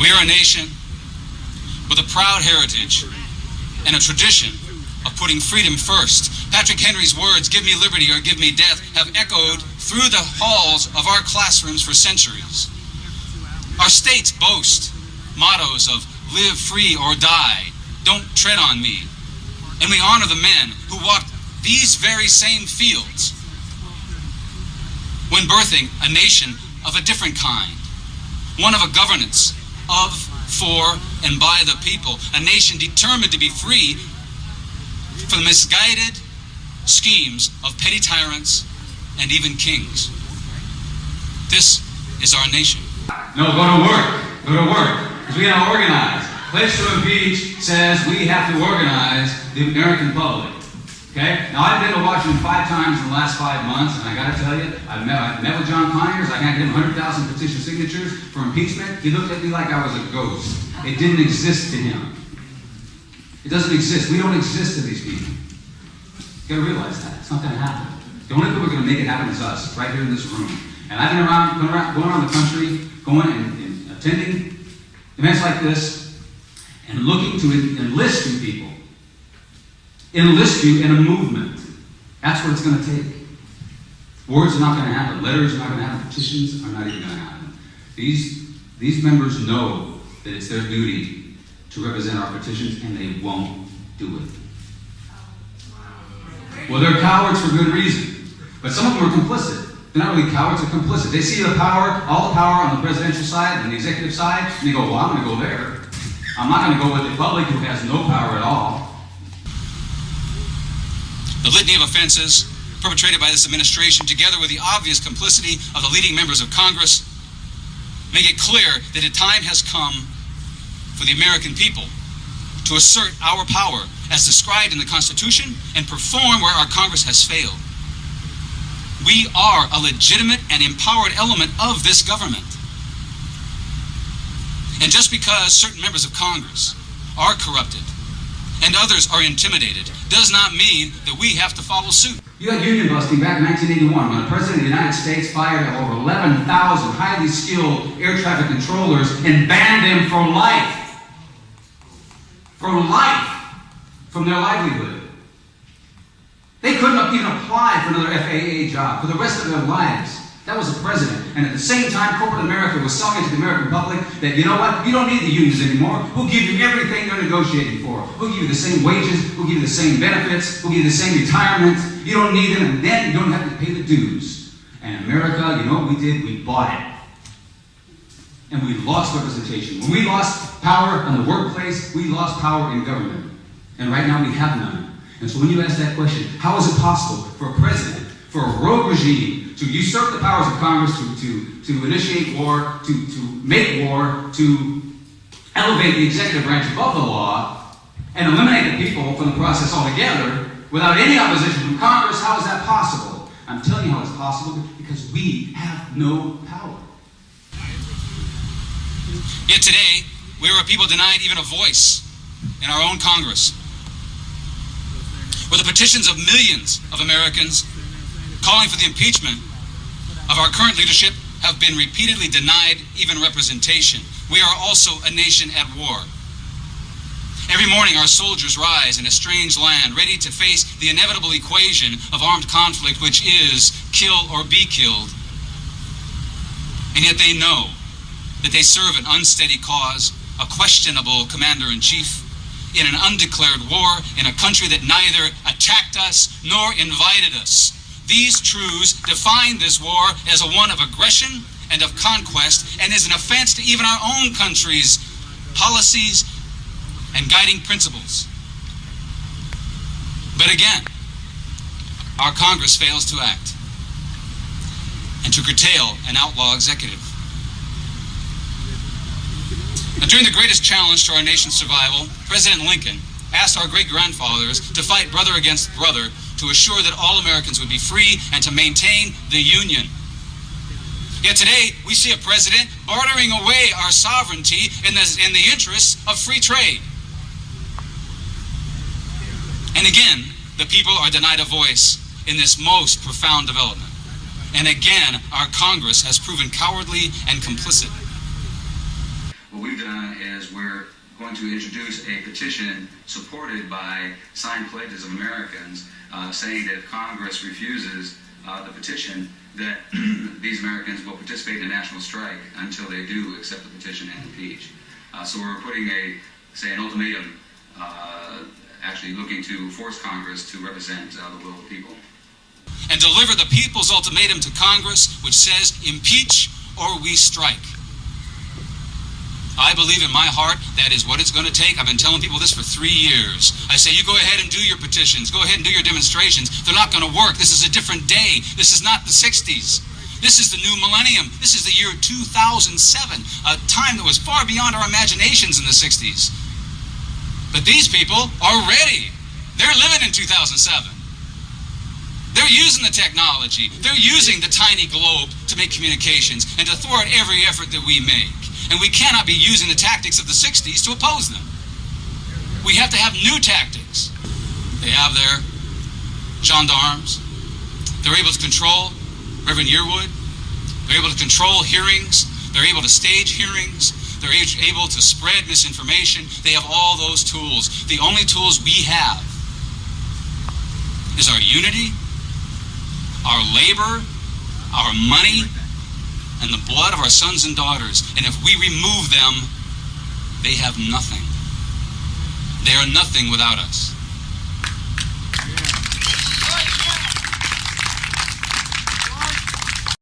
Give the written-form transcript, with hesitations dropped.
We are a nation with a proud heritage and a tradition of putting freedom first. Patrick Henry's words, "Give me liberty or give me death," have echoed through the halls of our classrooms for centuries. Our states boast mottos of "live free or die," "don't tread on me," and we honor the men who walked these very same fields when birthing a nation of a different kind, one of a governance of, for, and by the people, a nation determined to be free from the misguided schemes of petty tyrants and even kings. This is our nation. No, go to work, because we gotta organize. Pledge to Impeach says we have to organize the American public. Okay? Now, I've been to Washington 5 times in the last 5 months, and I gotta tell you, I've met with John Conyers. I got him 100,000 petition signatures for impeachment. He looked at me like I was a ghost. It didn't exist to him. It doesn't exist. We don't exist to these people. You gotta realize that. It's not gonna happen. The only people who are gonna make it happen is us, right here in this room. And I've been going around the country, going and attending events like this, and looking to enlist you people. Enlist you in a movement. That's what it's going to take. Words are not going to happen. Letters are not going to happen. Petitions are not even going to happen. These members know that it's their duty to represent our petitions, and they won't do it. Well, they're cowards for good reason. But some of them are complicit. They're not really cowards, they're complicit. They see the power, all the power on the presidential side and the executive side, and they go, well, I'm going to go there. I'm not going to go with the public who has no power at all. The litany of offenses perpetrated by this administration, together with the obvious complicity of the leading members of Congress, make it clear that a time has come for the American people to assert our power as described in the Constitution and perform where our Congress has failed. We are a legitimate and empowered element of this government. And just because certain members of Congress are corrupted and others are intimidated does not mean that we have to follow suit. You had union busting back in 1981 when the President of the United States fired over 11,000 highly skilled air traffic controllers and banned them for life. For life from their livelihood. They couldn't even apply for another FAA job for the rest of their lives. That was the president. And at the same time, corporate America was selling to the American public that, you know what, you don't need the unions anymore. We'll give you everything they're negotiating for. We'll give you the same wages. We'll give you the same benefits. We'll give you the same retirement. You don't need them, and then you don't have to pay the dues. And America, you know what we did? We bought it. And we lost representation. When we lost power in the workplace, we lost power in government. And right now we have none. And so when you ask that question, how is it possible for a president, for a rogue regime, to usurp the powers of Congress, to initiate war, to make war, to elevate the executive branch above the law, and eliminate the people from the process altogether, without any opposition from Congress? How is that possible? I'm telling you how it's possible, because we have no power. Yet today, we are a people denied even a voice in our own Congress, where the petitions of millions of Americans calling for the impeachment of our current leadership have been repeatedly denied even representation. We are also a nation at war. Every morning our soldiers rise in a strange land, ready to face the inevitable equation of armed conflict, which is kill or be killed. And yet they know that they serve an unsteady cause, a questionable commander-in-chief, in an undeclared war, in a country that neither attacked us nor invited us. These truths define this war as a one of aggression and of conquest, and is an offense to even our own country's policies and guiding principles. But again, our Congress fails to act and to curtail an outlaw executive. Now, during the greatest challenge to our nation's survival, President Lincoln asked our great-grandfathers to fight brother against brother to assure that all Americans would be free and to maintain the Union. Yet today, we see a president bartering away our sovereignty in the interests of free trade. And again, the people are denied a voice in this most profound development. And again, our Congress has proven cowardly and complicit. what we've done is we're going to introduce a petition supported by signed pledges of Americans saying that if Congress refuses the petition, that these Americans will participate in a national strike until they do accept the petition and impeach. So we're putting an ultimatum, actually looking to force Congress to represent the will of the people. And deliver the people's ultimatum to Congress, which says, impeach or we strike. I believe in my heart that is what it's going to take. I've been telling people this for 3 years. I say, you go ahead and do your petitions. Go ahead and do your demonstrations. They're not going to work. This is a different day. This is not the 60s. This is the new millennium. This is the year 2007, a time that was far beyond our imaginations in the 60s. But these people are ready. They're living in 2007. They're using the technology. They're using the tiny globe to make communications and to thwart every effort that we make. And we cannot be using the tactics of the 60s to oppose them. We have to have new tactics. They have their gendarmes. They're able to control Reverend Yearwood. They're able to control hearings. They're able to stage hearings. They're able to spread misinformation. They have all those tools. The only tools we have is our unity, our labor, our money, and the blood of our sons and daughters. And if we remove them, they have nothing. They are nothing without us.